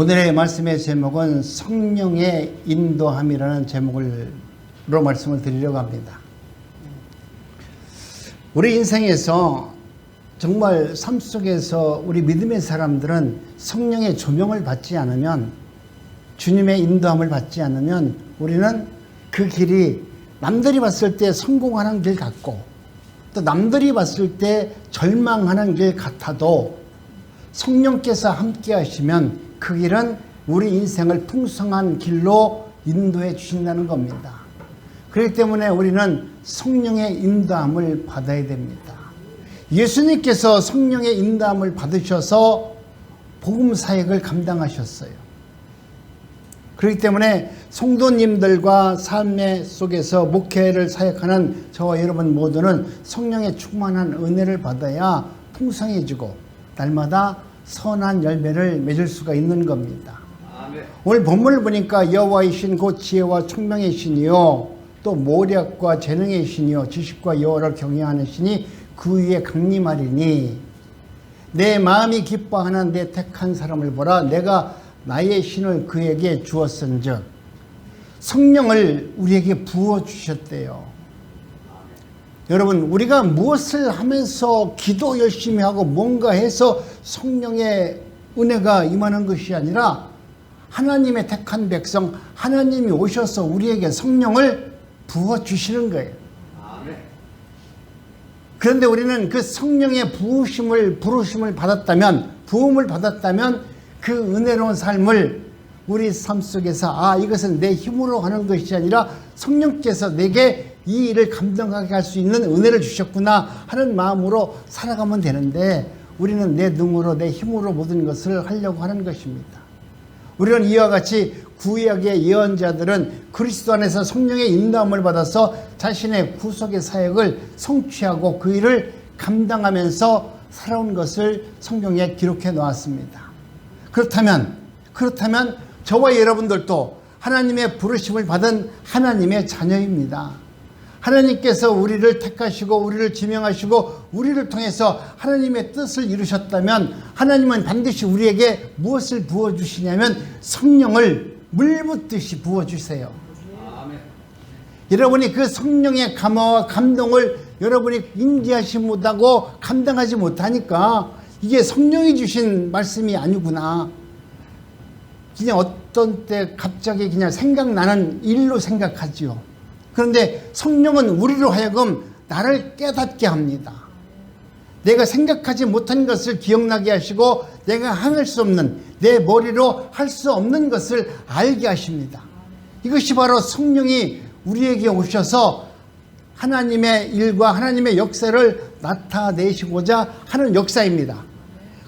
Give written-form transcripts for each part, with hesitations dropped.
오늘의 말씀의 제목은 성령의 인도함이라는 제목으로 말씀을 드리려고 합니다. 우리 인생에서 정말 삶 속에서 우리 믿음의 사람들은 성령의 조명을 받지 않으면, 주님의 인도함을 받지 않으면 우리는 그 길이 남들이 봤을 때 성공하는 길 같고, 또 남들이 봤을 때 절망하는 길 같아도 성령께서 함께 하시면 그 길은 우리 인생을 풍성한 길로 인도해 주신다는 겁니다. 그렇기 때문에 우리는 성령의 인도함을 받아야 됩니다. 예수님께서 성령의 인도함을 받으셔서 복음 사역을 감당하셨어요. 그렇기 때문에 성도님들과 삶의 속에서 목회를 사역하는 저와 여러분 모두는 성령의 충만한 은혜를 받아야 풍성해지고 날마다 선한 열매를 맺을 수가 있는 겁니다. 아멘. 오늘 본문을 보니까 여호와의 신 곧 지혜와 총명의 신이요 또 모략과 재능의 신이요 지식과 여호와를 경외하는 신이 그 위에 강림하리니 내 마음이 기뻐하는 내 택한 사람을 보라. 내가 나의 신을 그에게 주었은즉, 성령을 우리에게 부어주셨대요. 여러분, 우리가 무엇을 하면서 기도 열심히 하고 뭔가 해서 성령의 은혜가 임하는 것이 아니라 하나님의 택한 백성, 하나님이 오셔서 우리에게 성령을 부어주시는 거예요. 그런데 우리는 그 성령의 부르심을 받았다면, 부음을 받았다면 그 은혜로운 삶을 우리 삶 속에서 이것은 내 힘으로 하는 것이 아니라 성령께서 내게 이 일을 감당하게 할 수 있는 은혜를 주셨구나 하는 마음으로 살아가면 되는데, 우리는 내 능으로 내 힘으로 모든 것을 하려고 하는 것입니다. 우리는 이와 같이 구약의 예언자들은 그리스도 안에서 성령의 인도함을 받아서 자신의 구속의 사역을 성취하고 그 일을 감당하면서 살아온 것을 성경에 기록해 놓았습니다. 그렇다면 저와 여러분들도 하나님의 부르심을 받은 하나님의 자녀입니다. 하나님께서 우리를 택하시고 우리를 지명하시고 우리를 통해서 하나님의 뜻을 이루셨다면 하나님은 반드시 우리에게 무엇을 부어주시냐면 성령을 물붓듯이 부어주세요. 아멘. 여러분이 그 성령의 감화와 감동을 여러분이 인지하지 못하고 감당하지 못하니까 이게 성령이 주신 말씀이 아니구나, 그냥 어떤 때 갑자기 그냥 생각나는 일로 생각하지요. 그런데 성령은 우리로 하여금 나를 깨닫게 합니다. 내가 생각하지 못한 것을 기억나게 하시고 내가 행할 수 없는, 내 머리로 할 수 없는 것을 알게 하십니다. 이것이 바로 성령이 우리에게 오셔서 하나님의 일과 하나님의 역사를 나타내시고자 하는 역사입니다.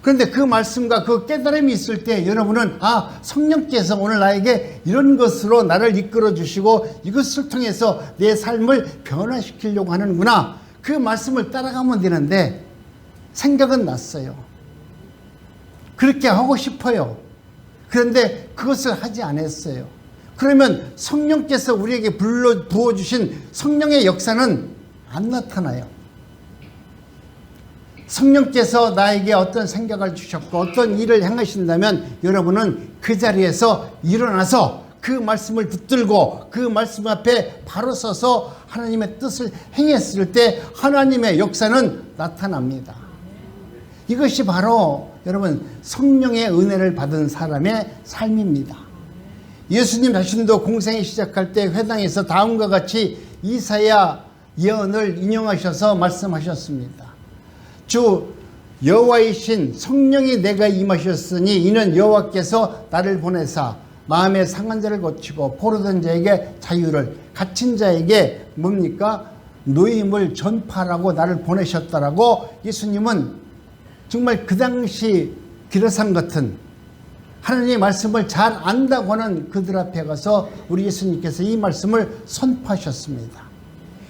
그런데 그 말씀과 그 깨달음이 있을 때 여러분은 성령께서 오늘 나에게 이런 것으로 나를 이끌어 주시고 이것을 통해서 내 삶을 변화시키려고 하는구나, 그 말씀을 따라가면 되는데 생각은 났어요. 그렇게 하고 싶어요. 그런데 그것을 하지 않았어요. 그러면 성령께서 우리에게 부어주신 성령의 역사는 안 나타나요. 성령께서 나에게 어떤 생각을 주셨고 어떤 일을 행하신다면 여러분은 그 자리에서 일어나서 그 말씀을 붙들고 그 말씀 앞에 바로 서서 하나님의 뜻을 행했을 때 하나님의 역사는 나타납니다. 이것이 바로 여러분 성령의 은혜를 받은 사람의 삶입니다. 예수님 자신도 공생이 시작할 때 회당에서 다음과 같이 이사야 예언을 인용하셔서 말씀하셨습니다. 주 여호와의 신 성령이 내가 임하셨으니 이는 여호와께서 나를 보내사 마음에 상한 자를 고치고 포로된 자에게 자유를, 갇힌 자에게 노임을 전파하라고 나를 보내셨다라고 예수님은 정말 그 당시 기라상 같은 하나님의 말씀을 잘 안다고 하는 그들 앞에 가서 우리 예수님께서 이 말씀을 선포하셨습니다.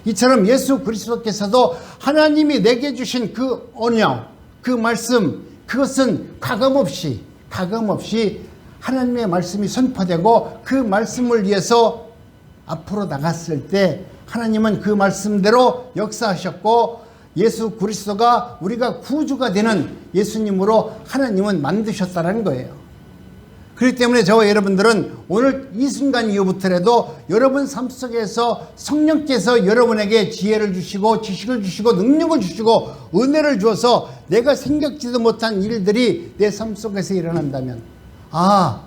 이처럼 예수 그리스도께서도 하나님이 내게 주신 그 언약, 그 말씀, 그것은 가감없이 하나님의 말씀이 선포되고 그 말씀을 위해서 앞으로 나갔을 때 하나님은 그 말씀대로 역사하셨고 예수 그리스도가 우리가 구주가 되는 예수님으로 하나님은 만드셨다는 거예요. 그렇기 때문에 저와 여러분들은 오늘 이 순간 이후부터라도 여러분 삶 속에서 성령께서 여러분에게 지혜를 주시고 지식을 주시고 능력을 주시고 은혜를 주어서 내가 생각지도 못한 일들이 내 삶 속에서 일어난다면, 아,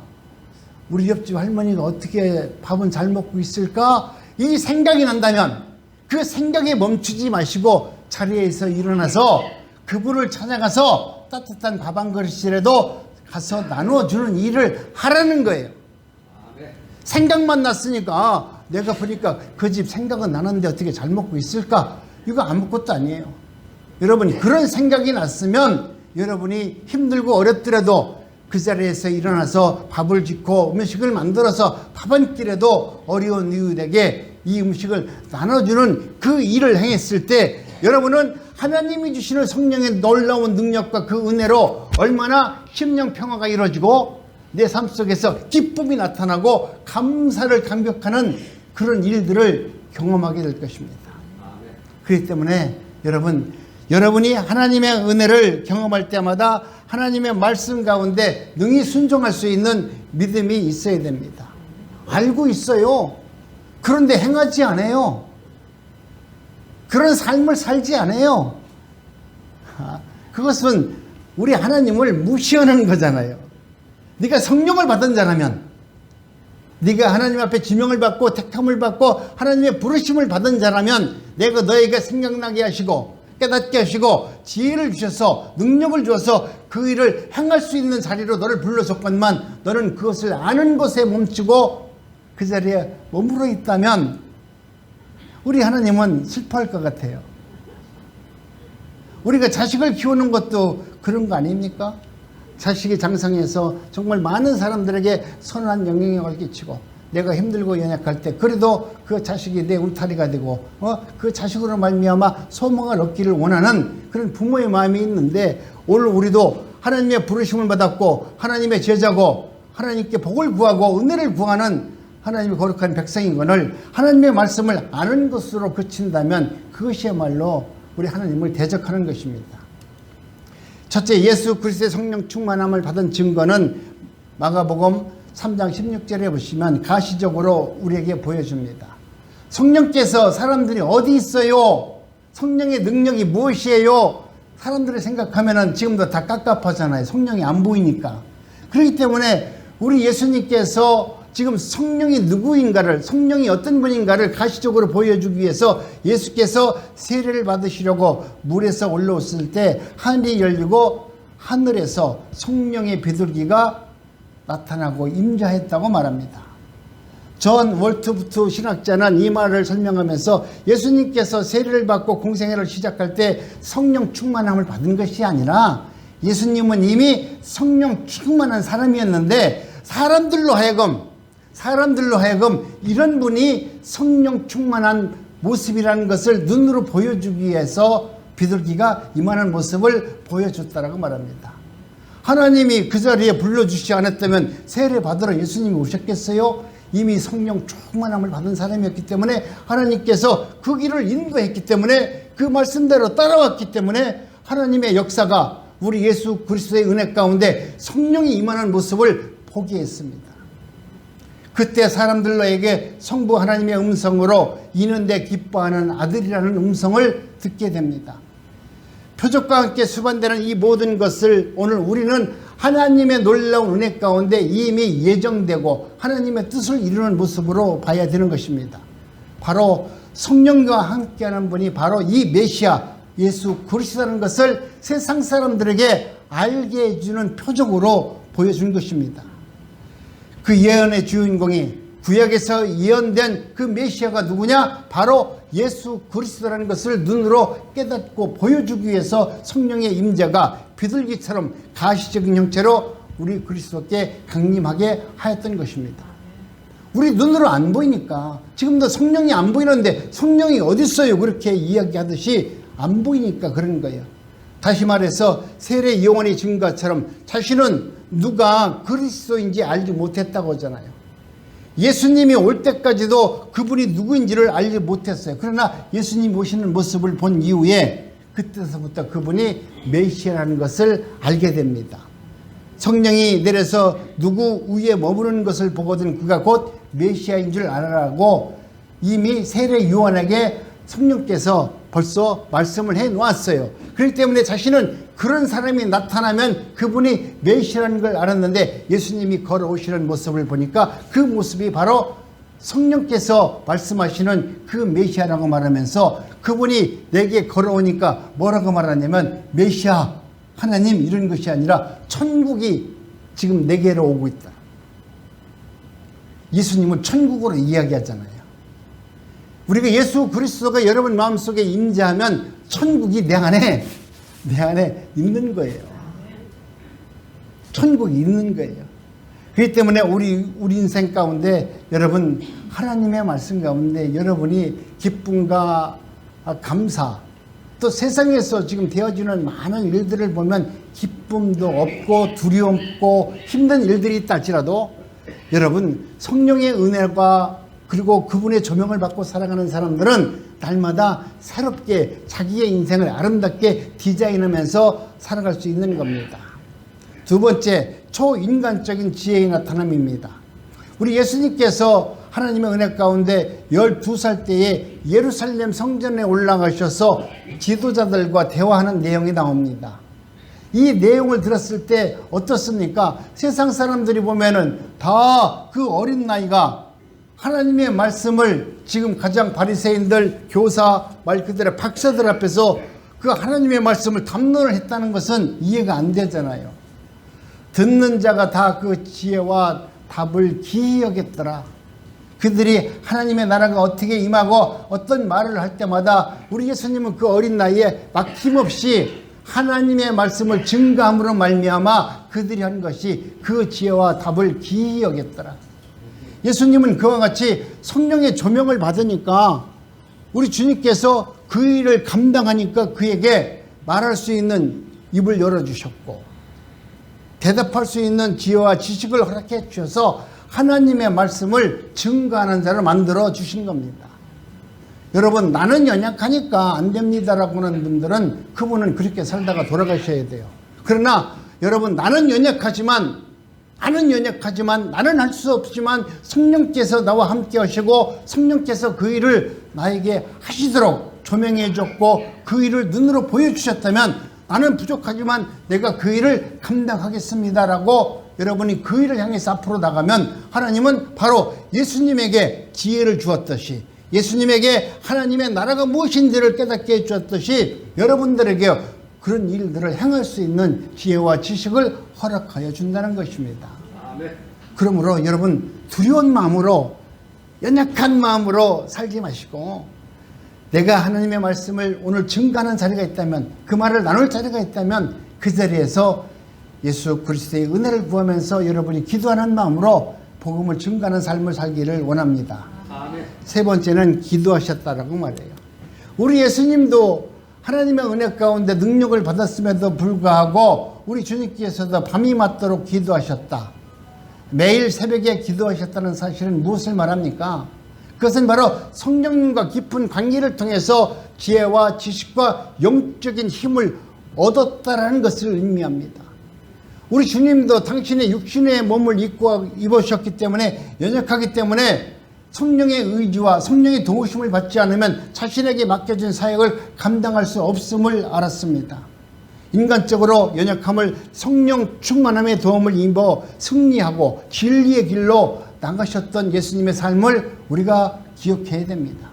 우리 옆집 할머니가 어떻게 밥은 잘 먹고 있을까? 이 생각이 난다면 그 생각에 멈추지 마시고 자리에서 일어나서 그분을 찾아가서 따뜻한 밥 한 그릇이라도 가서 나눠주는 일을 하라는 거예요. 생각만 났으니까, 아, 내가 보니까 그 집 생각은 나는데 어떻게 잘 먹고 있을까? 이거 아무것도 아니에요. 여러분, 그런 생각이 났으면 여러분이 힘들고 어렵더라도 그 자리에서 일어나서 밥을 짓고 음식을 만들어서 밥 한 끼라도 어려운 이웃에게 이 음식을 나눠주는 그 일을 행했을 때 여러분은 하나님이 주시는 성령의 놀라운 능력과 그 은혜로 얼마나 심령 평화가 이루어지고 내 삶 속에서 기쁨이 나타나고 감사를 감격하는 그런 일들을 경험하게 될 것입니다. 그렇기 때문에 여러분이 하나님의 은혜를 경험할 때마다 하나님의 말씀 가운데 능히 순종할 수 있는 믿음이 있어야 됩니다. 알고 있어요. 그런데 행하지 않아요. 그런 삶을 살지 않아요. 그것은 우리 하나님을 무시하는 거잖아요. 네가 성령을 받은 자라면, 네가 하나님 앞에 지명을 받고 택함을 받고 하나님의 부르심을 받은 자라면 내가 너에게 생각나게 하시고 깨닫게 하시고 지혜를 주셔서 능력을 주어서 그 일을 행할 수 있는 자리로 너를 불러줬건만 너는 그것을 아는 것에 멈추고 그 자리에 머물러 있다면 우리 하나님은 슬퍼할 것 같아요. 우리가 자식을 키우는 것도 그런 거 아닙니까? 자식이 장성해서 정말 많은 사람들에게 선한 영향력을 끼치고 내가 힘들고 연약할 때 그래도 그 자식이 내 울타리가 되고 그 자식으로 말미암아 소망을 얻기를 원하는 그런 부모의 마음이 있는데, 오늘 우리도 하나님의 부르심을 받았고 하나님의 제자고 하나님께 복을 구하고 은혜를 구하는 하나님의 거룩한 백성인건을 하나님의 말씀을 아는 것으로 그친다면 그것이야말로 우리 하나님을 대적하는 것입니다. 첫째, 예수 그리스도의 성령 충만함을 받은 증거는 마가복음 3장 16절에 보시면 가시적으로 우리에게 보여줍니다. 성령께서 사람들이 어디 있어요? 성령의 능력이 무엇이에요? 사람들이 생각하면 지금도 다 깝깝하잖아요. 성령이 안 보이니까. 그렇기 때문에 우리 예수님께서 지금 성령이 누구인가를, 성령이 어떤 분인가를 가시적으로 보여주기 위해서 예수께서 세례를 받으시려고 물에서 올라왔을 때 하늘이 열리고 하늘에서 성령의 비둘기가 나타나고 임자했다고 말합니다. 존 월트부트 신학자는 이 말을 설명하면서 예수님께서 세례를 받고 공생애를 시작할 때 성령 충만함을 받은 것이 아니라 예수님은 이미 성령 충만한 사람이었는데 사람들로 하여금 이런 분이 성령 충만한 모습이라는 것을 눈으로 보여주기 위해서 비둘기가 이만한 모습을 보여줬다라고 말합니다. 하나님이 그 자리에 불러주시지 않았다면 세례 받으러 예수님이 오셨겠어요? 이미 성령 충만함을 받은 사람이었기 때문에 하나님께서 그 길을 인도했기 때문에 그 말씀대로 따라왔기 때문에 하나님의 역사가 우리 예수 그리스도의 은혜 가운데 성령이 임하는 모습을 보게 했습니다. 그때 사람들에게 성부 하나님의 음성으로 이는데 기뻐하는 아들이라는 음성을 듣게 됩니다. 표적과 함께 수반되는 이 모든 것을 오늘 우리는 하나님의 놀라운 은혜 가운데 이미 예정되고 하나님의 뜻을 이루는 모습으로 봐야 되는 것입니다. 바로 성령과 함께하는 분이 바로 이 메시아 예수 그리스도라는 것을 세상 사람들에게 알게 해주는 표적으로 보여준 것입니다. 그 예언의 주인공이 구약에서 예언된 그 메시아가 누구냐? 바로 예수 그리스도라는 것을 눈으로 깨닫고 보여주기 위해서 성령의 임재가 비둘기처럼 가시적인 형체로 우리 그리스도께 강림하게 하였던 것입니다. 우리 눈으로 안 보이니까, 지금도 성령이 안 보이는데 성령이 어디 있어요? 그렇게 이야기하듯이 안 보이니까 그런 거예요. 다시 말해서 세례 요한의 증거처럼 자신은 누가 그리스도인지 알지 못했다고 하잖아요. 예수님이 올 때까지도 그분이 누구인지를 알지 못했어요. 그러나 예수님이 오시는 모습을 본 이후에 그때서부터 그분이 메시아라는 것을 알게 됩니다. 성령이 내려서 누구 위에 머무르는 것을 보거든 그가 곧 메시아인 줄 알아라고 이미 세례 요한에게 성령께서 벌써 말씀을 해 놓았어요. 그렇기 때문에 자신은 그런 사람이 나타나면 그분이 메시아라는 걸 알았는데 예수님이 걸어오시는 모습을 보니까 그 모습이 바로 성령께서 말씀하시는 그 메시아라고 말하면서 그분이 내게 걸어오니까 뭐라고 말하냐면 메시아, 하나님 이런 것이 아니라 천국이 지금 내게로 오고 있다. 예수님은 천국으로 이야기하잖아요. 우리가 예수 그리스도가 여러분 마음속에 임재하면 천국이 내 안에 있는 거예요. 천국이 있는 거예요. 그렇기 때문에 우리 인생 가운데 여러분 하나님의 말씀 가운데 여러분이 기쁨과 감사 또 세상에서 지금 되어지는 많은 일들을 보면 기쁨도 없고 두려움 없고 힘든 일들이 있다 할지라도 여러분 성령의 은혜가 그리고 그분의 조명을 받고 살아가는 사람들은 날마다 새롭게 자기의 인생을 아름답게 디자인하면서 살아갈 수 있는 겁니다. 두 번째, 초인간적인 지혜의 나타남입니다. 우리 예수님께서 하나님의 은혜 가운데 12살 때에 예루살렘 성전에 올라가셔서 지도자들과 대화하는 내용이 나옵니다. 이 내용을 들었을 때 어떻습니까? 세상 사람들이 보면은 다 그 어린 나이가 하나님의 말씀을 지금 가장 바리새인들, 교사, 말 그대로 박사들 앞에서 그 하나님의 말씀을 담론을 했다는 것은 이해가 안 되잖아요. 듣는 자가 다 그 지혜와 답을 기이 여겼더라. 그들이 하나님의 나라가 어떻게 임하고 어떤 말을 할 때마다 우리 예수님은 그 어린 나이에 막힘없이 하나님의 말씀을 증거함으로 말미암아 그들이 한 것이 그 지혜와 답을 기이 여겼더라. 예수님은 그와 같이 성령의 조명을 받으니까 우리 주님께서 그 일을 감당하니까 그에게 말할 수 있는 입을 열어주셨고 대답할 수 있는 지혜와 지식을 허락해 주셔서 하나님의 말씀을 증거하는 자를 만들어 주신 겁니다. 여러분 나는 연약하니까 안 됩니다라고 하는 분들은 그분은 그렇게 살다가 돌아가셔야 돼요. 그러나 여러분 나는 연약하지만 나는 할 수 없지만 성령께서 나와 함께 하시고 성령께서 그 일을 나에게 하시도록 조명해 줬고 그 일을 눈으로 보여주셨다면 나는 부족하지만 내가 그 일을 감당하겠습니다라고 여러분이 그 일을 향해서 앞으로 나가면 하나님은 바로 예수님에게 지혜를 주었듯이 예수님에게 하나님의 나라가 무엇인지를 깨닫게 해주었듯이 여러분들에게 그런 일들을 행할 수 있는 지혜와 지식을 허락하여 준다는 것입니다. 그러므로 여러분 두려운 마음으로 연약한 마음으로 살지 마시고 내가 하나님의 말씀을 오늘 증거하는 자리가 있다면 그 말을 나눌 자리가 있다면 그 자리에서 예수 그리스도의 은혜를 구하면서 여러분이 기도하는 마음으로 복음을 증거하는 삶을 살기를 원합니다. 세 번째는 기도하셨다라고 말해요. 우리 예수님도 하나님의 은혜 가운데 능력을 받았음에도 불구하고 우리 주님께서도 밤이 맞도록 기도하셨다. 매일 새벽에 기도하셨다는 사실은 무엇을 말합니까? 그것은 바로 성령님과 깊은 관계를 통해서 지혜와 지식과 영적인 힘을 얻었다라는 것을 의미합니다. 우리 주님도 당신의 육신의 몸을 입으셨기 때문에 연약하기 때문에 성령의 의지와 성령의 도우심을 받지 않으면 자신에게 맡겨진 사역을 감당할 수 없음을 알았습니다. 인간적으로 연약함을 성령 충만함의 도움을 입어 승리하고 진리의 길로 나가셨던 예수님의 삶을 우리가 기억해야 됩니다.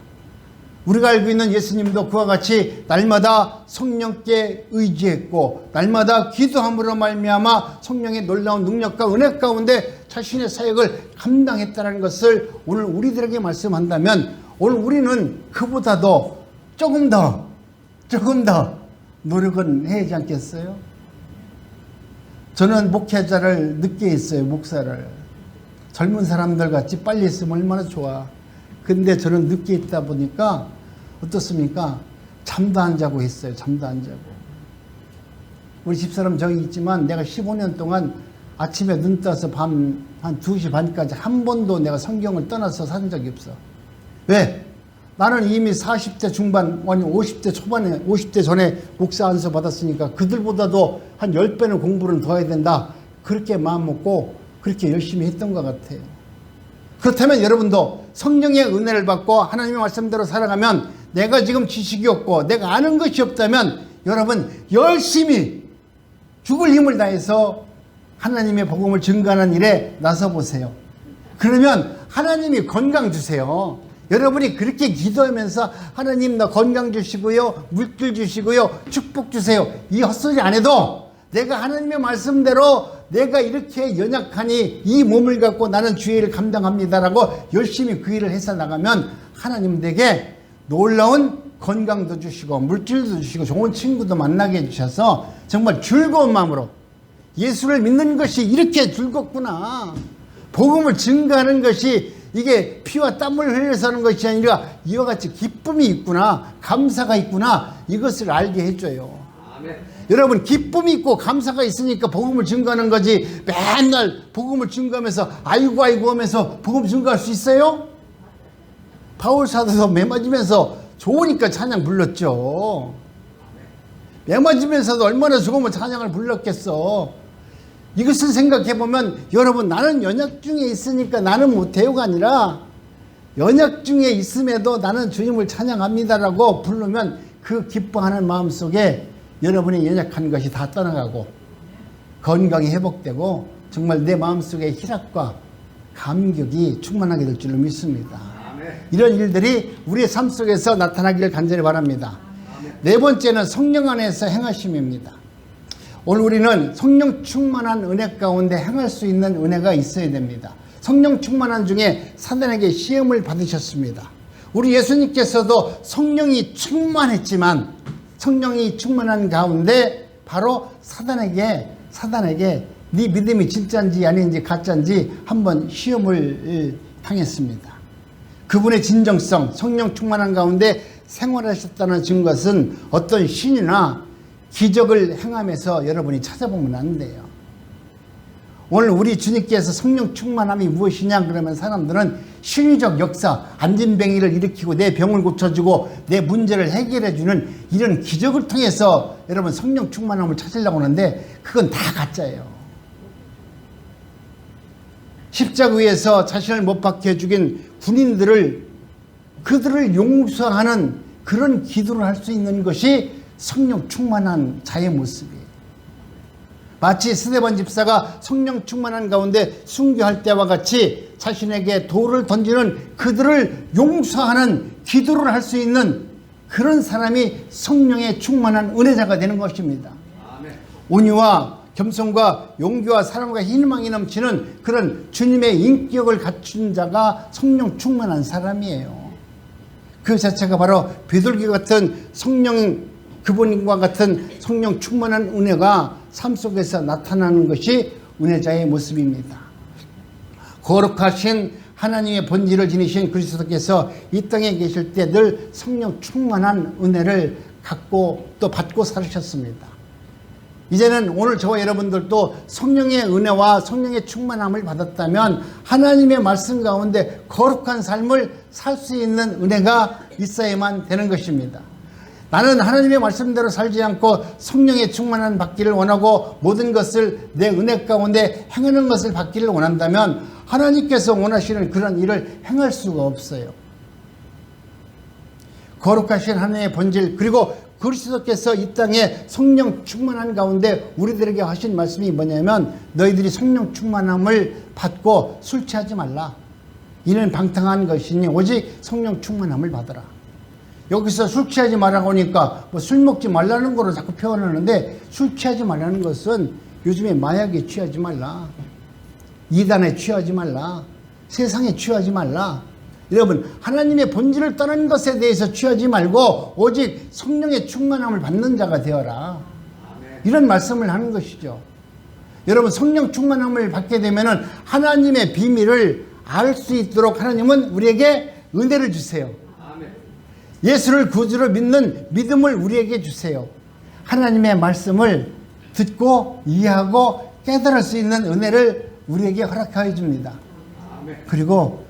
우리가 알고 있는 예수님도 그와 같이 날마다 성령께 의지했고 날마다 기도함으로 말미암아 성령의 놀라운 능력과 은혜 가운데 자신의 사역을 감당했다는 것을 오늘 우리들에게 말씀한다면 오늘 우리는 그보다도 조금 더 노력은 해야지 않겠어요? 저는 목회자를 늦게 했어요. 목사를. 젊은 사람들 같이 빨리 했으면 얼마나 좋아. 근데 저는 늦게 있다 보니까 어떻습니까? 잠도 안 자고 했어요. 잠도 안 자고. 우리 집사람 저기 있지만 내가 15년 동안 아침에 눈 떠서 밤 한 2시 반까지 한 번도 내가 성경을 떠나서 산 적이 없어. 왜? 나는 이미 40대 중반, 아니 50대 초반에, 50대 전에 목사 안수 받았으니까 그들보다도 한 10배는 공부를 더 해야 된다. 그렇게 마음 먹고 그렇게 열심히 했던 것 같아요. 그렇다면 여러분도 성령의 은혜를 받고 하나님의 말씀대로 살아가면 내가 지금 지식이 없고 내가 아는 것이 없다면 여러분 열심히 죽을 힘을 다해서 하나님의 복음을 증거하는 일에 나서보세요. 그러면 하나님이 건강 주세요. 여러분이 그렇게 기도하면서 하나님 나 건강 주시고요, 물질 주시고요, 축복 주세요, 이 헛소리 안 해도 내가 하나님의 말씀대로 내가 이렇게 연약하니 이 몸을 갖고 나는 주의 일을 감당합니다라고 열심히 그 일을 해서 나가면 하나님 내게 놀라운 건강도 주시고 물질도 주시고 좋은 친구도 만나게 해주셔서 정말 즐거운 마음으로 예수를 믿는 것이 이렇게 즐겁구나, 복음을 증거하는 것이 이게 피와 땀을 흘려서 하는 것이 아니라 이와 같이 기쁨이 있구나, 감사가 있구나, 이것을 알게 해줘요. 아멘. 여러분 기쁨이 있고 감사가 있으니까 복음을 증거하는 거지 맨날 복음을 증거하면서 아이고 하면서 복음 증거할 수 있어요? 바울 사도도 매 맞으면서 좋으니까 찬양 불렀죠. 매 맞으면서도 얼마나 좋으면 찬양을 불렀겠어. 이것을 생각해보면 여러분 나는 연약 중에 있으니까 나는 못해요가 아니라 연약 중에 있음에도 나는 주님을 찬양합니다라고 부르면 그 기뻐하는 마음속에 여러분의 연약한 것이 다 떠나가고 건강이 회복되고 정말 내 마음속에 희락과 감격이 충만하게 될 줄로 믿습니다. 이런 일들이 우리의 삶 속에서 나타나기를 간절히 바랍니다. 네 번째는 성령 안에서 행하심입니다. 오늘 우리는 성령 충만한 은혜 가운데 행할 수 있는 은혜가 있어야 됩니다. 성령 충만한 중에 사단에게 시험을 받으셨습니다. 우리 예수님께서도 성령이 충만했지만 성령이 충만한 가운데 바로 사단에게 네 믿음이 진짜인지 아닌지 가짜인지 한번 시험을 당했습니다. 그분의 진정성, 성령 충만한 가운데 생활하셨다는 증거는 어떤 신이나 기적을 행하면서 여러분이 찾아보면 안 돼요. 오늘 우리 주님께서 성령 충만함이 무엇이냐 그러면 사람들은 신의적 역사, 안진뱅이를 일으키고 내 병을 고쳐주고 내 문제를 해결해주는 이런 기적을 통해서 여러분 성령 충만함을 찾으려고 하는데 그건 다 가짜예요. 십자가 위에서 자신을 못 박혀 죽인 군인들을 그들을 용서하는 그런 기도를 할 수 있는 것이 성령 충만한 자의 모습이에요. 마치 스데반 집사가 성령 충만한 가운데 순교할 때와 같이 자신에게 돌을 던지는 그들을 용서하는 기도를 할 수 있는 그런 사람이 성령의 충만한 은혜자가 되는 것입니다. 아멘. 온유와 겸손과 용기와 사랑과 희망이 넘치는 그런 주님의 인격을 갖춘 자가 성령 충만한 사람이에요. 그 자체가 바로 비둘기 같은 성령, 그분과 같은 성령 충만한 은혜가 삶 속에서 나타나는 것이 은혜자의 모습입니다. 거룩하신 하나님의 본질을 지니신 그리스도께서 이 땅에 계실 때 늘 성령 충만한 은혜를 갖고 또 받고 살으셨습니다. 이제는 오늘 저와 여러분들도 성령의 은혜와 성령의 충만함을 받았다면 하나님의 말씀 가운데 거룩한 삶을 살 수 있는 은혜가 있어야만 되는 것입니다. 나는 하나님의 말씀대로 살지 않고 성령의 충만함 받기를 원하고 모든 것을 내 은혜 가운데 행하는 것을 받기를 원한다면 하나님께서 원하시는 그런 일을 행할 수가 없어요. 거룩하신 하나님의 본질, 그리고 그리스도께서 이 땅에 성령 충만한 가운데 우리들에게 하신 말씀이 뭐냐면 너희들이 성령 충만함을 받고 술 취하지 말라. 이는 방탕한 것이니 오직 성령 충만함을 받으라. 여기서 술 취하지 말라고 하니까 뭐 술 먹지 말라는 거로 자꾸 표현하는데 술 취하지 말라는 것은 요즘에 마약에 취하지 말라, 이단에 취하지 말라, 세상에 취하지 말라. 여러분 하나님의 본질을 떠나는 것에 대해서 취하지 말고 오직 성령의 충만함을 받는 자가 되어라. 이런 말씀을 하는 것이죠. 여러분 성령 충만함을 받게 되면 하나님의 비밀을 알 수 있도록 하나님은 우리에게 은혜를 주세요. 예수를 구주로 믿는 믿음을 우리에게 주세요. 하나님의 말씀을 듣고 이해하고 깨달을 수 있는 은혜를 우리에게 허락하여 줍니다. 그리고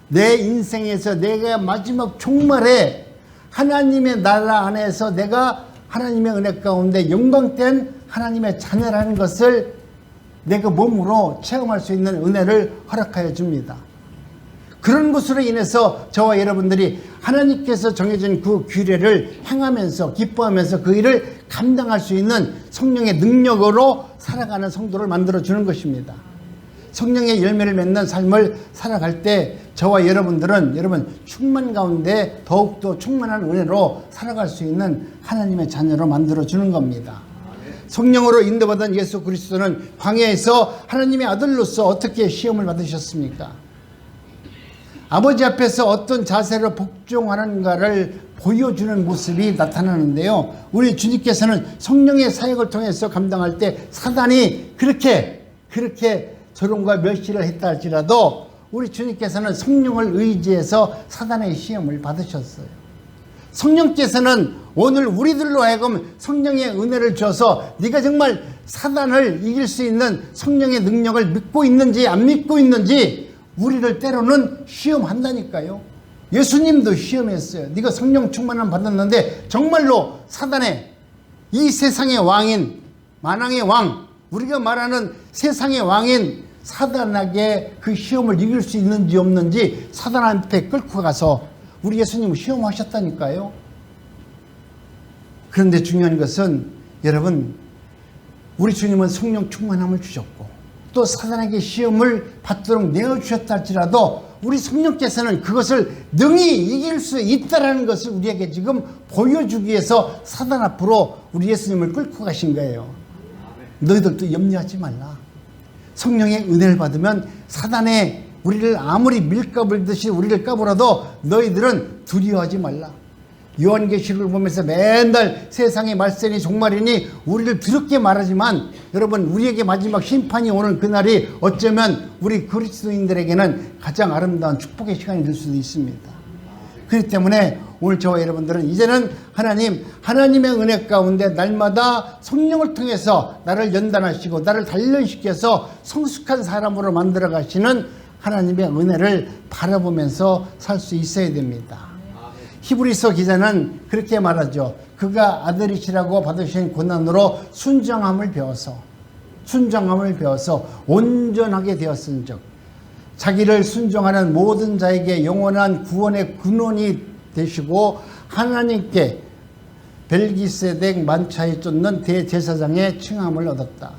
내 인생에서 내가 마지막 종말에 하나님의 나라 안에서 내가 하나님의 은혜 가운데 영광된 하나님의 자녀라는 것을 내 그 몸으로 체험할 수 있는 은혜를 허락하여 줍니다. 그런 것으로 인해서 저와 여러분들이 하나님께서 정해진 그 규례를 행하면서 기뻐하면서 그 일을 감당할 수 있는 성령의 능력으로 살아가는 성도를 만들어주는 것입니다. 성령의 열매를 맺는 삶을 살아갈 때 저와 여러분들은 여러분 충만 가운데 더욱더 충만한 은혜로 살아갈 수 있는 하나님의 자녀로 만들어주는 겁니다. 성령으로 인도받은 예수 그리스도는 광야에서 하나님의 아들로서 어떻게 시험을 받으셨습니까? 아버지 앞에서 어떤 자세로 복종하는가를 보여주는 모습이 나타나는데요. 우리 주님께서는 성령의 사역을 통해서 감당할 때 사단이 그렇게 조롱과 멸시를 했다 할지라도 우리 주님께서는 성령을 의지해서 사단의 시험을 받으셨어요. 성령께서는 오늘 우리들로 하여금 성령의 은혜를 줘서 네가 정말 사단을 이길 수 있는 성령의 능력을 믿고 있는지 안 믿고 있는지 우리를 때로는 시험한다니까요. 예수님도 시험했어요. 네가 성령 충만함 받았는데 정말로 사단의 이 세상의 왕인 만왕의 왕, 우리가 말하는 세상의 왕인 사단에게 그 시험을 이길 수 있는지 없는지 사단 앞에 끌고 가서 우리 예수님을 시험하셨다니까요. 그런데 중요한 것은 여러분, 우리 주님은 성령 충만함을 주셨고 또 사단에게 시험을 받도록 내어주셨다 할지라도 우리 성령께서는 그것을 능히 이길 수 있다는 것을 우리에게 지금 보여주기 위해서 사단 앞으로 우리 예수님을 끌고 가신 거예요. 너희들도 염려하지 말라. 성령의 은혜를 받으면 사단의 우리를 아무리 밀가불듯이 우리를 까불어도 너희들은 두려워하지 말라. 요한계시록을 보면서 맨날 세상의 말세니 종말이니 우리를 두렵게 말하지만 여러분, 우리에게 마지막 심판이 오는 그날이 어쩌면 우리 그리스도인들에게는 가장 아름다운 축복의 시간이 될 수도 있습니다. 그렇기 때문에 오늘 저와 여러분들은 이제는 하나님의 은혜 가운데 날마다 성령을 통해서 나를 연단하시고 나를 단련시켜서 성숙한 사람으로 만들어 가시는 하나님의 은혜를 바라보면서 살 수 있어야 됩니다. 히브리서 기자는 그렇게 말하죠. 그가 아들이시라고 받으신 고난으로 순정함을 배워서 온전하게 되었은즉 자기를 순종하는 모든 자에게 영원한 구원의 근원이 되시고 하나님께 벨기세덱 만차에 쫓는 대제사장의 칭함을 얻었다.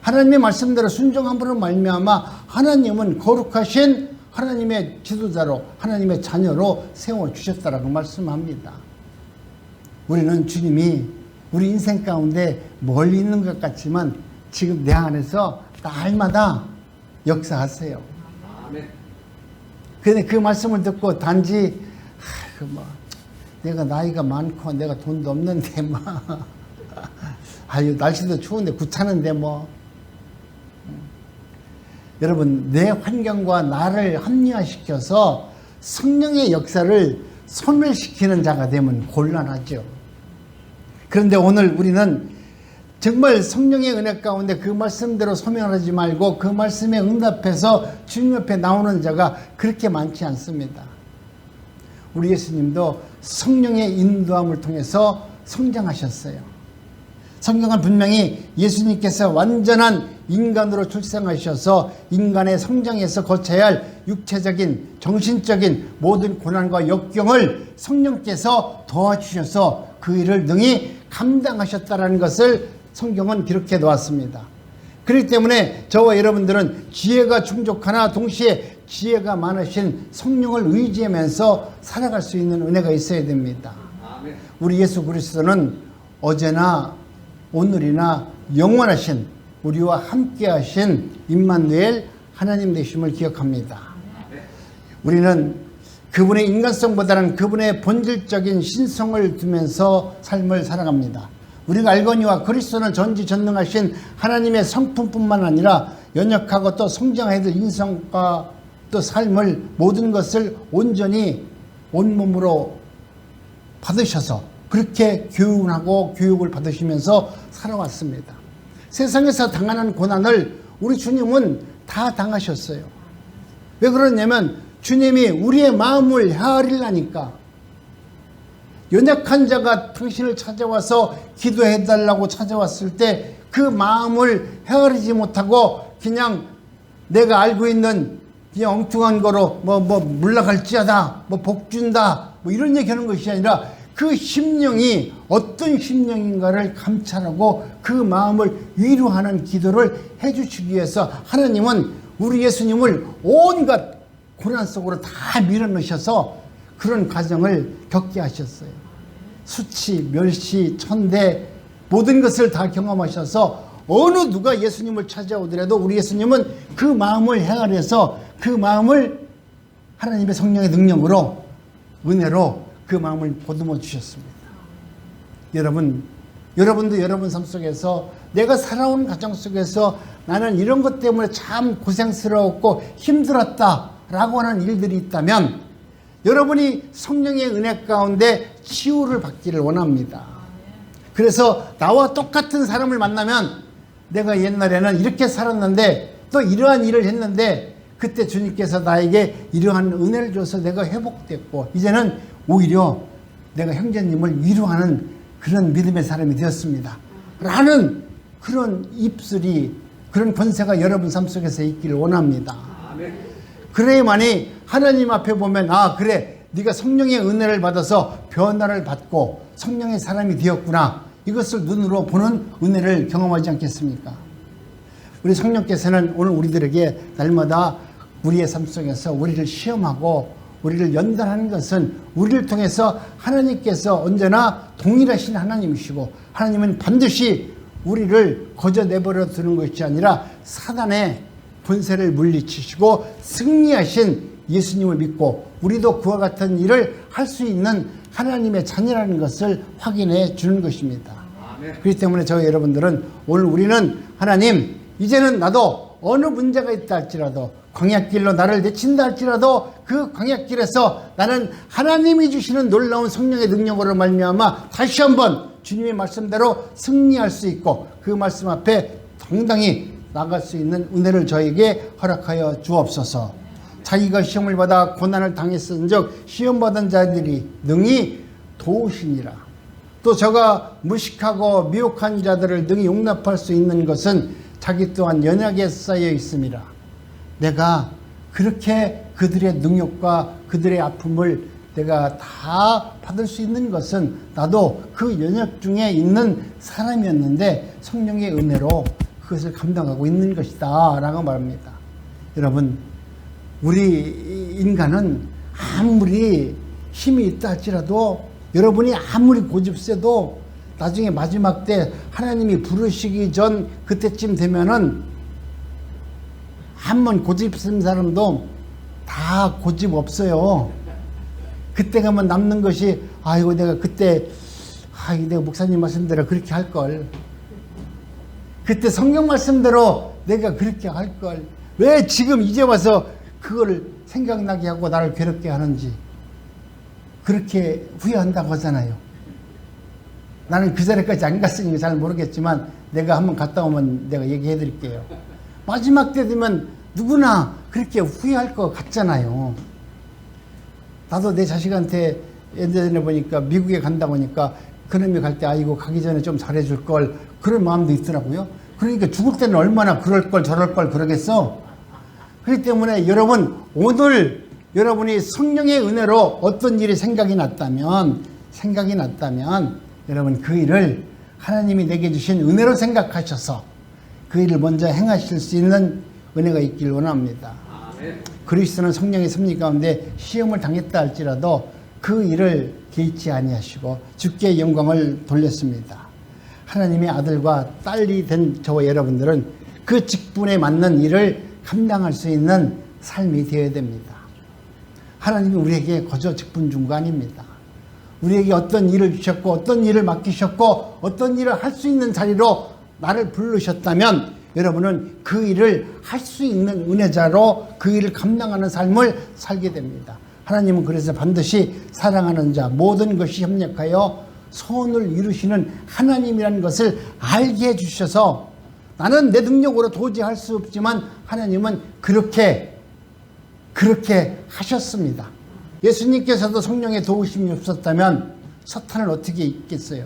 하나님의 말씀대로 순종함으로 말미암아 하나님은 거룩하신 하나님의 지도자로 하나님의 자녀로 세워주셨다라고 말씀합니다. 우리는 주님이 우리 인생 가운데 멀리 있는 것 같지만 지금 내 안에서 날마다 역사하세요. 그런데 그 말씀을 듣고 단지 내가 나이가 많고 내가 돈도 없는데 날씨도 추운데 구차는데 여러분, 내 환경과 나를 합리화시켜서 성령의 역사를 소멸시키는 자가 되면 곤란하죠. 그런데 오늘 우리는 정말 성령의 은혜 가운데 그 말씀대로 소멸하지 말고 그 말씀에 응답해서 주님 옆에 나오는 자가 그렇게 많지 않습니다. 우리 예수님도 성령의 인도함을 통해서 성장하셨어요. 성경은 분명히 예수님께서 완전한 인간으로 출생하셔서 인간의 성장에서 거쳐야 할 육체적인, 정신적인 모든 고난과 역경을 성령께서 도와주셔서 그 일을 능히 감당하셨다는 것을 성경은 기록해 놓았습니다. 그렇기 때문에 저와 여러분들은 지혜가 충족하나 동시에 지혜가 많으신 성령을 의지하면서 살아갈 수 있는 은혜가 있어야 됩니다. 우리 예수 그리스도는 어제나 오늘이나 영원하신 우리와 함께 하신 임마누엘 하나님 되심을 기억합니다. 우리는 그분의 인간성보다는 그분의 본질적인 신성을 두면서 삶을 살아갑니다. 우리가 알거니와 그리스도는 전지전능하신 하나님의 성품뿐만 아니라 연약하고 또 성장해야 될 인성과 또 삶을 모든 것을 온전히 온몸으로 받으셔서 그렇게 교훈하고 교육을 받으시면서 살아왔습니다. 세상에서 당하는 고난을 우리 주님은 다 당하셨어요. 왜 그러냐면 주님이 우리의 마음을 헤아리려니까. 연약한 자가 당신을 찾아와서 기도해달라고 찾아왔을 때 그 마음을 헤아리지 못하고 그냥 내가 알고 있는 그냥 엉뚱한 거로 물러갈지어다, 복 준다, 이런 얘기 하는 것이 아니라 그 심령이 어떤 심령인가를 감찰하고 그 마음을 위로하는 기도를 해주시기 위해서 하나님은 우리 예수님을 온갖 고난 속으로 다 밀어넣으셔서 그런 과정을 겪게 하셨어요. 수치, 멸시, 천대 모든 것을 다 경험하셔서 어느 누가 예수님을 찾아오더라도 우리 예수님은 그 마음을 헤아려서 그 마음을 하나님의 성령의 능력으로 은혜로 그 마음을 보듬어 주셨습니다. 여러분도 여러분 삶 속에서 내가 살아온 가정 속에서 나는 이런 것 때문에 참 고생스러웠고 힘들었다라고 하는 일들이 있다면 여러분이 성령의 은혜 가운데 치유를 받기를 원합니다. 그래서 나와 똑같은 사람을 만나면 내가 옛날에는 이렇게 살았는데 또 이러한 일을 했는데 그때 주님께서 나에게 이러한 은혜를 줘서 내가 회복됐고 이제는 오히려 내가 형제님을 위로하는 그런 믿음의 사람이 되었습니다 라는 그런 입술이 그런 권세가 여러분 삶 속에서 있기를 원합니다. 그래야만이 하나님 앞에 보면 그래 네가 성령의 은혜를 받아서 변화를 받고 성령의 사람이 되었구나 이것을 눈으로 보는 은혜를 경험하지 않겠습니까? 우리 성령께서는 오늘 우리들에게 날마다 우리의 삶 속에서 우리를 시험하고 우리를 연단하는 것은 우리를 통해서 하나님께서 언제나 동일하신 하나님이시고 하나님은 반드시 우리를 거저 내버려 두는 것이 아니라 사단의 권세를 물리치시고 승리하신 예수님을 믿고 우리도 그와 같은 일을 할 수 있는 하나님의 자녀라는 것을 확인해 주는 것입니다. 그렇기 때문에 저희 여러분들은 오늘 우리는 하나님 이제는 나도 어느 문제가 있다 할지라도 광야길로 나를 내친다 할지라도 그 광야길에서 나는 하나님이 주시는 놀라운 성령의 능력으로 말미암아 다시 한번 주님의 말씀대로 승리할 수 있고 그 말씀 앞에 당당히 나갈 수 있는 은혜를 저에게 허락하여 주옵소서. 자기가 시험을 받아 고난을 당했은즉 시험받은 자들이 능히 도우시니라. 또 저가 무식하고 미혹한 자들을 능히 용납할 수 있는 것은 자기 또한 연약에 쌓여 있음이라. 내가 그렇게 그들의 능력과 그들의 아픔을 내가 다 받을 수 있는 것은 나도 그 연약 중에 있는 사람이었는데 성령의 은혜로 그것을 감당하고 있는 것이다 라고 말합니다. 여러분 우리 인간은 아무리 힘이 있다 할지라도 여러분이 아무리 고집세도 나중에 마지막 때 하나님이 부르시기 전 그때쯤 되면은 한 번 고집 쓴 사람도 다 고집 없어요. 그때 가면 남는 것이 아이고 내가 그때 내가 목사님 말씀대로 그렇게 할걸. 그때 성경 말씀대로 내가 그렇게 할걸. 왜 지금 이제 와서 그걸 생각나게 하고 나를 괴롭게 하는지 그렇게 후회한다고 하잖아요. 나는 그 자리까지 안 갔으니까 잘 모르겠지만 내가 한번 갔다 오면 내가 얘기해 드릴게요. 마지막 때 되면 누구나 그렇게 후회할 것 같잖아요. 나도 내 자식한테 예전에 보니까 미국에 간다고 하니까 그놈이 갈 때 아이고 가기 전에 좀 잘해줄 걸 그런 마음도 있더라고요. 그러니까 죽을 때는 얼마나 그럴 걸 저럴 걸 그러겠어. 그렇기 때문에 여러분 오늘 여러분이 성령의 은혜로 어떤 일이 생각이 났다면 여러분 그 일을 하나님이 내게 주신 은혜로 생각하셔서 그 일을 먼저 행하실 수 있는 은혜가 있길 원합니다. 그리스도는 성령의 섭리 가운데 시험을 당했다 할지라도 그 일을 개의치 아니하시고 주께 영광을 돌렸습니다. 하나님의 아들과 딸이 된 저와 여러분들은 그 직분에 맞는 일을 감당할 수 있는 삶이 되어야 됩니다. 하나님이 우리에게 거저 직분 준 거 아닙니다. 우리에게 어떤 일을 주셨고 어떤 일을 맡기셨고 어떤 일을 할 수 있는 자리로 나를 부르셨다면 여러분은 그 일을 할 수 있는 은혜자로 그 일을 감당하는 삶을 살게 됩니다. 하나님은 그래서 반드시 사랑하는 자 모든 것이 협력하여 소원을 이루시는 하나님이라는 것을 알게 해주셔서 나는 내 능력으로 도저히 할 수 없지만 하나님은 그렇게 하셨습니다. 예수님께서도 성령의 도우심이 없었다면 사탄을 어떻게 이겼어요?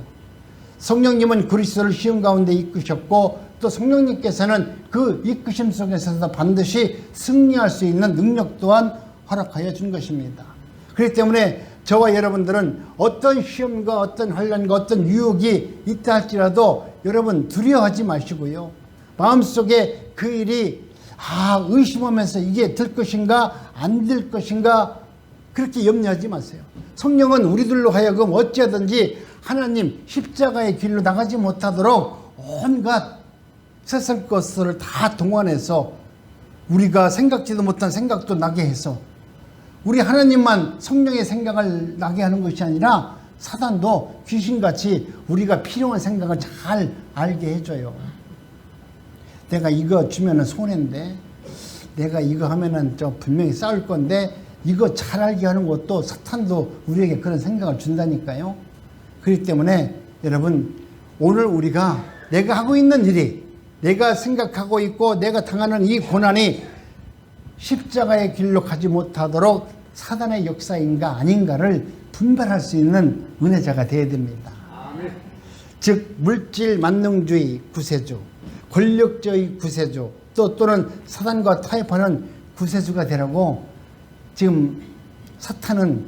성령님은 그리스도를 시험 가운데 이끄셨고 또 성령님께서는 그 이끄심 속에서도 반드시 승리할 수 있는 능력 또한 허락하여 준 것입니다. 그렇기 때문에 저와 여러분들은 어떤 시험과 어떤 환난과 어떤 유혹이 있다 할지라도 여러분 두려워하지 마시고요. 마음속에 그 일이 의심하면서 이게 될 것인가 안 될 것인가 그렇게 염려하지 마세요. 성령은 우리들로 하여금 어찌하든지 하나님 십자가의 길로 나가지 못하도록 온갖 세상 것을 다 동원해서 우리가 생각지도 못한 생각도 나게 해서 우리 하나님만 성령의 생각을 나게 하는 것이 아니라 사단도 귀신같이 우리가 필요한 생각을 잘 알게 해줘요. 내가 이거 주면은 손해인데, 내가 이거 하면은 분명히 싸울 건데, 이거 잘 알게 하는 것도 사탄도 우리에게 그런 생각을 준다니까요. 그렇기 때문에 여러분, 오늘 우리가 내가 하고 있는 일이, 내가 생각하고 있고 내가 당하는 이 고난이 십자가의 길로 가지 못하도록 사단의 역사인가 아닌가를 분별할 수 있는 은혜자가 되어야 됩니다. 아멘. 즉 물질 만능주의 구세주, 권력주의 구세주, 또는 사단과 타협하는 구세주가 되라고 지금 사탄은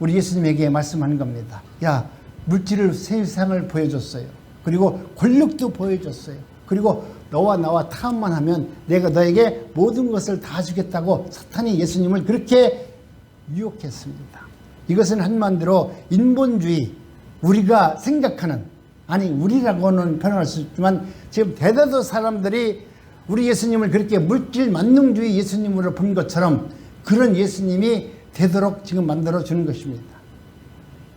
우리 예수님에게 말씀하는 겁니다. 야, 물질을 세상을 보여줬어요. 그리고 권력도 보여줬어요. 그리고 너와 나와 타협만 하면 내가 너에게 모든 것을 다 주겠다고 사탄이 예수님을 그렇게 유혹했습니다. 이것은 한마디로 인본주의, 우리가 생각하는, 아니 우리라고는 표현할 수 있지만 지금 대다수 사람들이 우리 예수님을 그렇게 물질 만능주의 예수님으로 본 것처럼 그런 예수님이 되도록 지금 만들어 주는 것입니다.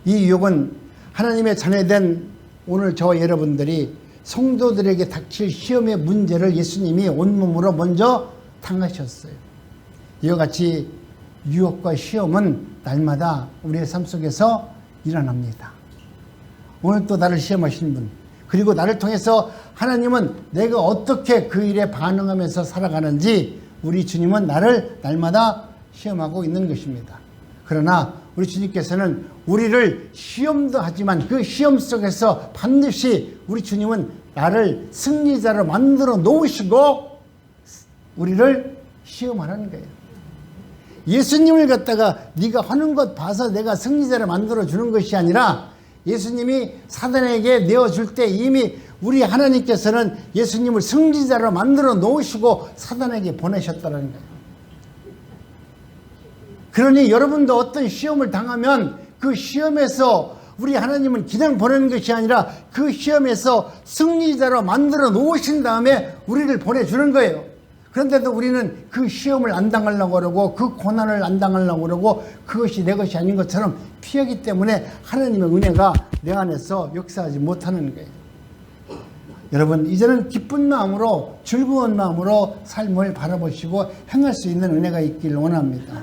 이 유혹은 하나님의 자녀된 오늘 저와 여러분들이 성도들에게 닥칠 시험의 문제를 예수님이 온몸으로 먼저 당하셨어요. 이와 같이 유혹과 시험은 날마다 우리의 삶 속에서 일어납니다. 오늘 또 나를 시험하신 분, 그리고 나를 통해서 하나님은 내가 어떻게 그 일에 반응하면서 살아가는지 우리 주님은 나를 날마다 시험하고 있는 것입니다. 그러나 우리 주님께서는 우리를 시험도 하지만 그 시험 속에서 반드시 우리 주님은 나를 승리자로 만들어 놓으시고 우리를 시험하라는 거예요. 예수님을 갖다가 네가 하는 것 봐서 내가 승리자를 만들어 주는 것이 아니라 예수님이 사단에게 내어줄 때 이미 우리 하나님께서는 예수님을 승리자로 만들어 놓으시고 사단에게 보내셨다는 거예요. 그러니 여러분도 어떤 시험을 당하면 그 시험에서 우리 하나님은 그냥 보내는 것이 아니라 그 시험에서 승리자로 만들어 놓으신 다음에 우리를 보내주는 거예요. 그런데도 우리는 그 시험을 안 당하려고 그러고 그 고난을 안 당하려고 그러고 그것이 내 것이 아닌 것처럼 피하기 때문에 하나님의 은혜가 내 안에서 역사하지 못하는 거예요. 여러분, 이제는 기쁜 마음으로 즐거운 마음으로 삶을 바라보시고 행할 수 있는 은혜가 있기를 원합니다.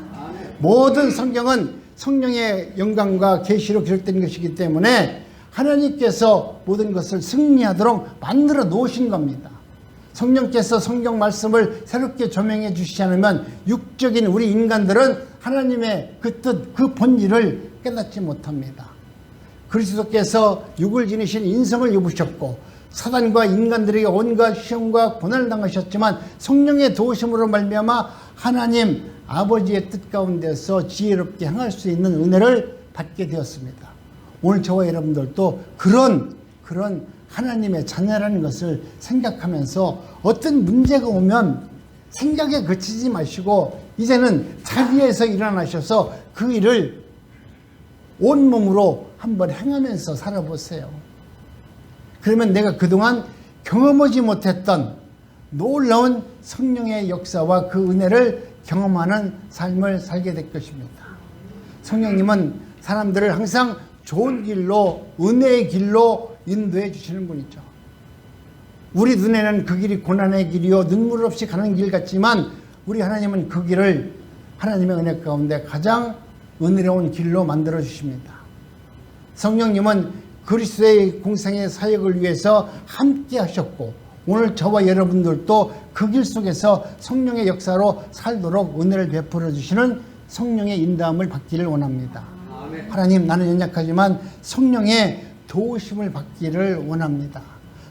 모든 성경은 성령의 영광과 계시로 기록된 것이기 때문에 하나님께서 모든 것을 승리하도록 만들어 놓으신 겁니다. 성령께서 성경 말씀을 새롭게 조명해 주시지 않으면 육적인 우리 인간들은 하나님의 그 뜻, 그 본질을 깨닫지 못합니다. 그리스도께서 육을 지니신 인성을 입으셨고 사단과 인간들에게 온갖 시험과 고난을 당하셨지만 성령의 도우심으로 말미암아 하나님 아버지의 뜻 가운데서 지혜롭게 행할 수 있는 은혜를 받게 되었습니다. 오늘 저와 여러분들도 그런 하나님의 자녀라는 것을 생각하면서 어떤 문제가 오면 생각에 그치지 마시고 이제는 자리에서 일어나셔서 그 일을 온몸으로 한번 행하면서 살아보세요. 그러면 내가 그동안 경험하지 못했던 놀라운 성령의 역사와 그 은혜를 경험하는 삶을 살게 될 것입니다. 성령님은 사람들을 항상 좋은 길로, 은혜의 길로 인도해 주시는 분이죠. 우리 눈에는 그 길이 고난의 길이요 눈물 없이 가는 길 같지만 우리 하나님은 그 길을 하나님의 은혜 가운데 가장 은혜로운 길로 만들어 주십니다. 성령님은 그리스도의 공생의 사역을 위해서 함께 하셨고 오늘 저와 여러분들도 그 길 속에서 성령의 역사로 살도록 은혜를 베풀어 주시는 성령의 인도함을 받기를 원합니다. 아멘. 하나님, 나는 연약하지만 성령의 도우심을 받기를 원합니다.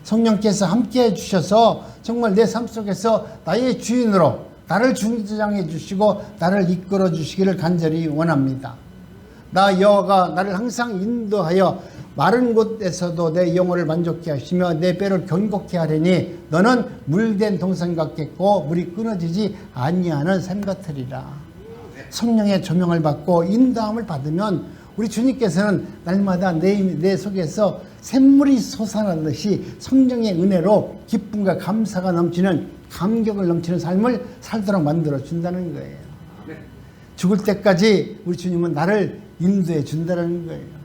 성령께서 함께 해주셔서 정말 내 삶 속에서 나의 주인으로 나를 주장해 주시고 나를 이끌어 주시기를 간절히 원합니다. 나 여호와가 나를 항상 인도하여 마른 곳에서도 내 영혼을 만족케 하시며 내 뼈를 견고케 하리니 너는 물된 동산 같겠고 물이 끊어지지 아니하는 샘 같으리라. 성령의 조명을 받고 인도함을 받으면 우리 주님께서는 날마다 내 속에서 샘물이 솟아나듯이 성령의 은혜로 기쁨과 감사가 넘치는 감격을 넘치는 삶을 살도록 만들어 준다는 거예요. 죽을 때까지 우리 주님은 나를 인도해 준다는 거예요.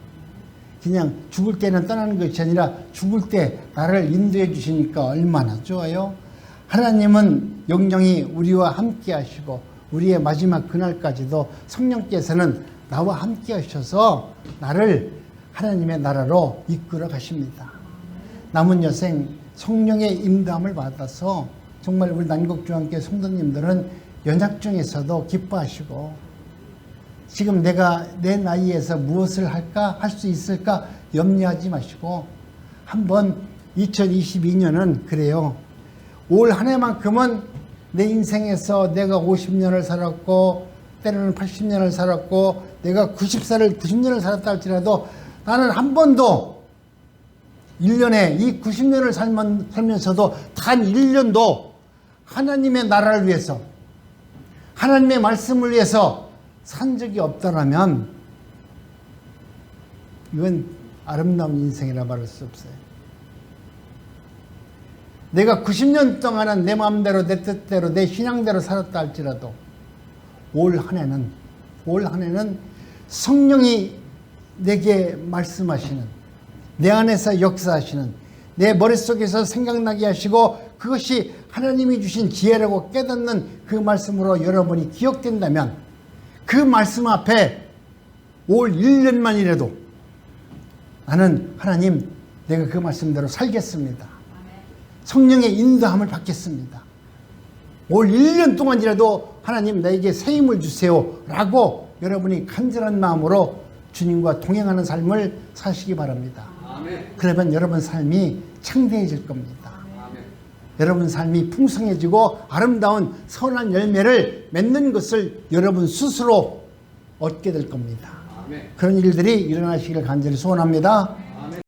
그냥 죽을 때는 떠나는 것이 아니라 죽을 때 나를 인도해 주시니까 얼마나 좋아요. 하나님은 영영이 우리와 함께 하시고 우리의 마지막 그날까지도 성령께서는 나와 함께 하셔서 나를 하나님의 나라로 이끌어 가십니다. 남은 여생 성령의 인도함을 받아서 정말 우리 난곡중앙교회 성도님들은 연약 중에서도 기뻐하시고 지금 내가 내 나이에서 무엇을 할까 할 수 있을까 염려하지 마시고 한번 2022년은 그래요. 올 한 해만큼은 내 인생에서 내가 50년을 살았고 때로는 80년을 살았고 내가 90년을 살았다 할지라도 나는 한 번도 1년에 이 90년을 살면서도 단 1년도 하나님의 나라를 위해서 하나님의 말씀을 위해서 산 적이 없더라면 이건 아름다운 인생이라 말할 수 없어요. 내가 90년 동안은 내 마음대로 내 뜻대로 내 신앙대로 살았다 할지라도 올 한 해는 성령이 내게 말씀하시는 내 안에서 역사하시는 내 머릿속에서 생각나게 하시고 그것이 하나님이 주신 지혜라고 깨닫는 그 말씀으로 여러분이 기억된다면 그 말씀 앞에 올 1년만이라도 나는 하나님 내가 그 말씀대로 살겠습니다. 성령의 인도함을 받겠습니다. 올 1년 동안이라도 하나님 나에게 새 힘을 주세요 라고 여러분이 간절한 마음으로 주님과 동행하는 삶을 사시기 바랍니다. 그러면 여러분 삶이 창대해질 겁니다. 여러분 삶이 풍성해지고 아름다운 선한 열매를 맺는 것을 여러분 스스로 얻게 될 겁니다. 그런 일들이 일어나시기를 간절히 소원합니다.